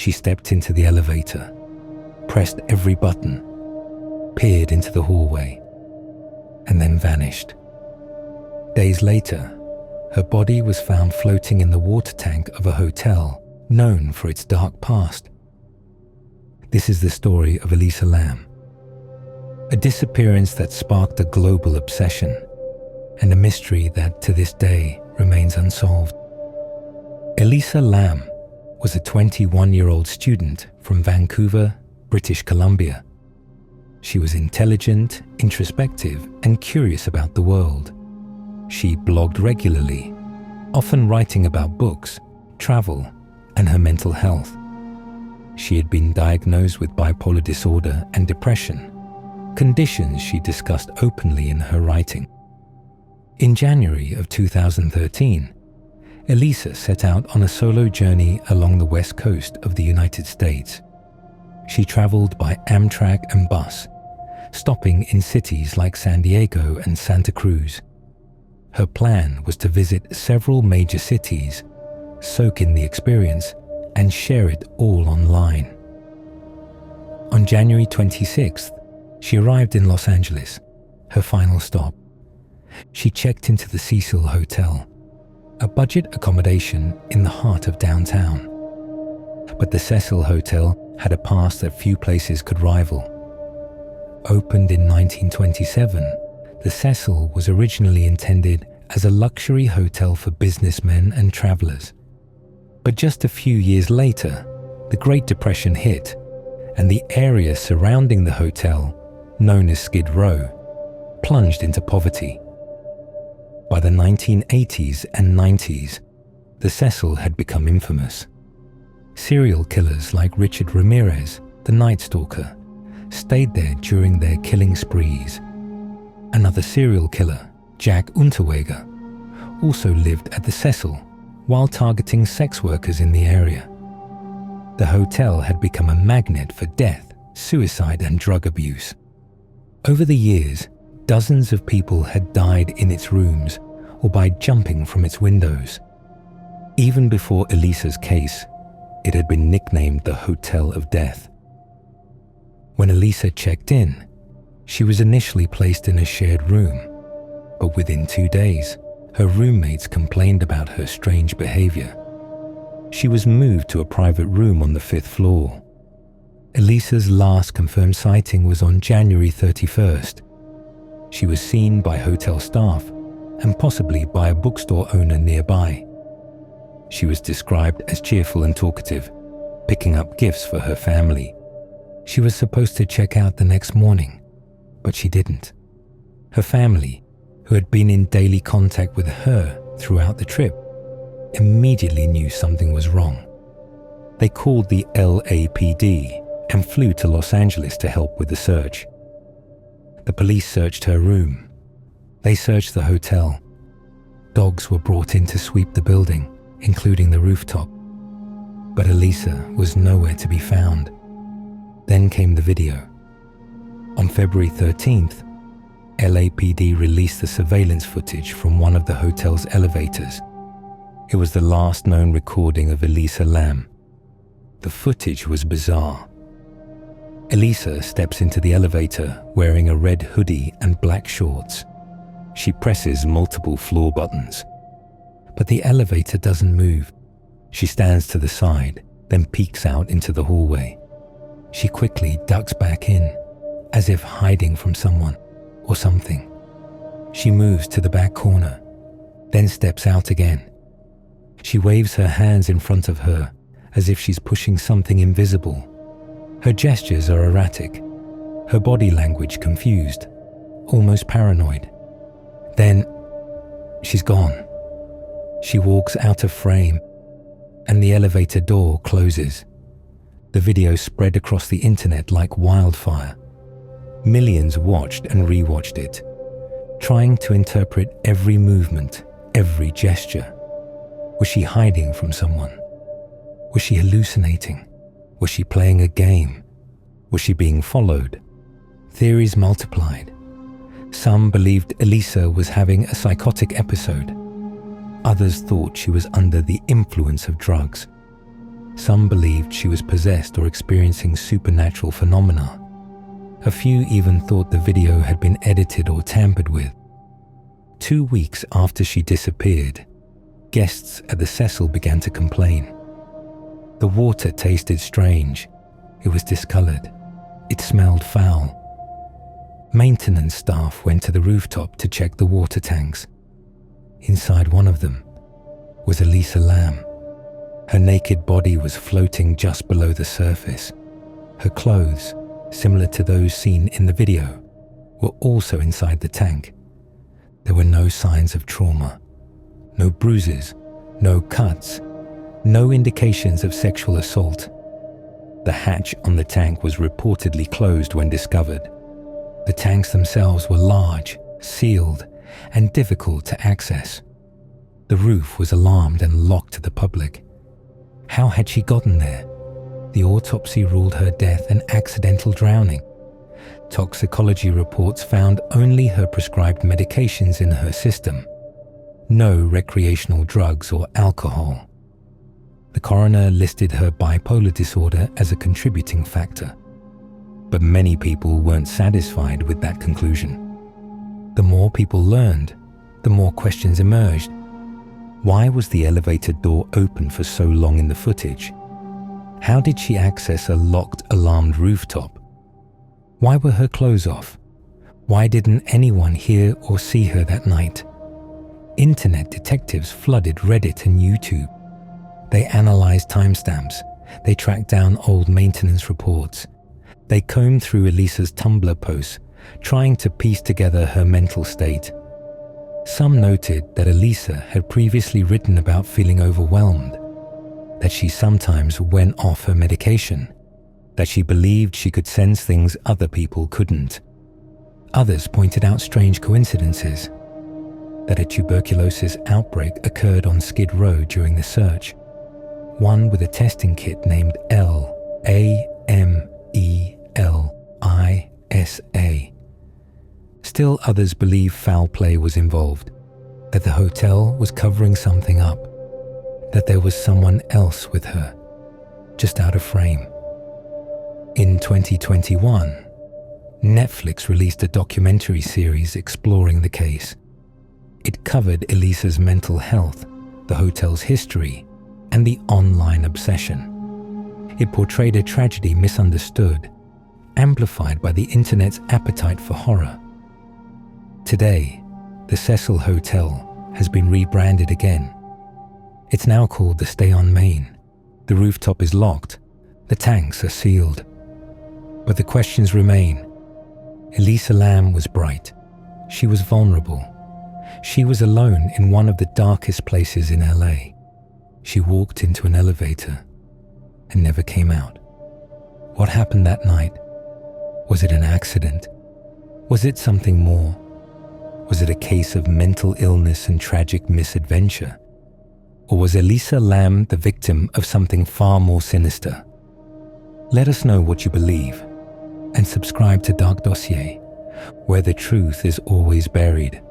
She stepped into the elevator, pressed every button, peered into the hallway, and then vanished. Days later, her body was found floating in the water tank of a hotel known for its dark past. This is the story of Elisa Lam, a disappearance that sparked a global obsession and a mystery that to this day remains unsolved. Elisa Lam was a 21-year-old student from Vancouver, British Columbia. She was intelligent, introspective, and curious about the world. She blogged regularly, often writing about books, travel, and her mental health. She had been diagnosed with bipolar disorder and depression, conditions she discussed openly in her writing. In January of 2013, Elisa set out on a solo journey along the west coast of the United States. She traveled by Amtrak and bus, stopping in cities like San Diego and Santa Cruz. Her plan was to visit several major cities, soak in the experience, and share it all online. On January 26th, she arrived in Los Angeles, her final stop. She checked into the Cecil Hotel, a budget accommodation in the heart of downtown. But the Cecil Hotel had a past that few places could rival. Opened in 1927, the Cecil was originally intended as a luxury hotel for businessmen and travelers. But just a few years later, the Great Depression hit, and the area surrounding the hotel, known as Skid Row, plunged into poverty. By the 1980s and 90s, the Cecil had become infamous. Serial killers like Richard Ramirez, the Night Stalker, stayed there during their killing sprees. Another serial killer, Jack Unterweger, also lived at the Cecil while targeting sex workers in the area. The hotel had become a magnet for death, suicide, and drug abuse. Over the years, dozens of people had died in its rooms or by jumping from its windows. Even before Elisa's case, it had been nicknamed the Hotel of Death. When Elisa checked in, she was initially placed in a shared room, but within 2 days, her roommates complained about her strange behavior. She was moved to a private room on the 5th floor. Elisa's last confirmed sighting was on January 31st. She was seen by hotel staff and possibly by a bookstore owner nearby. She was described as cheerful and talkative, picking up gifts for her family. She was supposed to check out the next morning, but she didn't. Her family, who had been in daily contact with her throughout the trip, immediately knew something was wrong. They called the LAPD and flew to Los Angeles to help with the search. The police searched her room. They searched the hotel. Dogs were brought in to sweep the building, including the rooftop. But Elisa was nowhere to be found. Then came the video. On February 13th, LAPD released the surveillance footage from one of the hotel's elevators. It was the last known recording of Elisa Lam. The footage was bizarre. Elisa steps into the elevator wearing a red hoodie and black shorts. She presses multiple floor buttons. But the elevator doesn't move. She stands to the side, then peeks out into the hallway. She quickly ducks back in, as if hiding from someone or something. She moves to the back corner, then steps out again. She waves her hands in front of her as if she's pushing something invisible. Her gestures are erratic, her body language confused, almost paranoid. Then, she's gone. She walks out of frame, and the elevator door closes. The video spread across the internet like wildfire. Millions watched and rewatched it, trying to interpret every movement, every gesture. Was she hiding from someone? Was she hallucinating? Was she playing a game? Was she being followed? Theories multiplied. Some believed Elisa was having a psychotic episode. Others thought she was under the influence of drugs. Some believed she was possessed or experiencing supernatural phenomena. A few even thought the video had been edited or tampered with. 2 weeks after she disappeared, guests at the Cecil began to complain. The water tasted strange. It was discolored. It smelled foul. Maintenance staff went to the rooftop to check the water tanks. Inside one of them was Elisa Lam. Her naked body was floating just below the surface. Her clothes, similar to those seen in the video, were also inside the tank. There were no signs of trauma, no bruises, no cuts, no indications of sexual assault. The hatch on the tank was reportedly closed when discovered. The tanks themselves were large, sealed, and difficult to access. The roof was alarmed and locked to the public. How had she gotten there? The autopsy ruled her death an accidental drowning. Toxicology reports found only her prescribed medications in her system. No recreational drugs or alcohol. The coroner listed her bipolar disorder as a contributing factor. But many people weren't satisfied with that conclusion. The more people learned, the more questions emerged. Why was the elevator door open for so long in the footage? How did she access a locked, alarmed rooftop? Why were her clothes off? Why didn't anyone hear or see her that night? Internet detectives flooded Reddit and YouTube. They analyzed timestamps. They tracked down old maintenance reports. They combed through Elisa's Tumblr posts, trying to piece together her mental state. Some noted that Elisa had previously written about feeling overwhelmed, that she sometimes went off her medication, that she believed she could sense things other people couldn't. Others pointed out strange coincidences, that a tuberculosis outbreak occurred on Skid Row during the search, one with a testing kit named LAMELISA. Still others believe foul play was involved, that the hotel was covering something up, that there was someone else with her, just out of frame. In 2021, Netflix released a documentary series exploring the case. It covered Elisa's mental health, the hotel's history, and the online obsession. It portrayed a tragedy misunderstood, amplified by the internet's appetite for horror. Today, the Cecil Hotel has been rebranded again. It's now called the Stay on Main. The rooftop is locked. The tanks are sealed. But the questions remain. Elisa Lam was bright. She was vulnerable. She was alone in one of the darkest places in LA. She walked into an elevator and never came out. What happened that night? Was it an accident? Was it something more? Was it a case of mental illness and tragic misadventure? Or was Elisa Lam the victim of something far more sinister? Let us know what you believe, and subscribe to Dark Dossier, where the truth is always buried.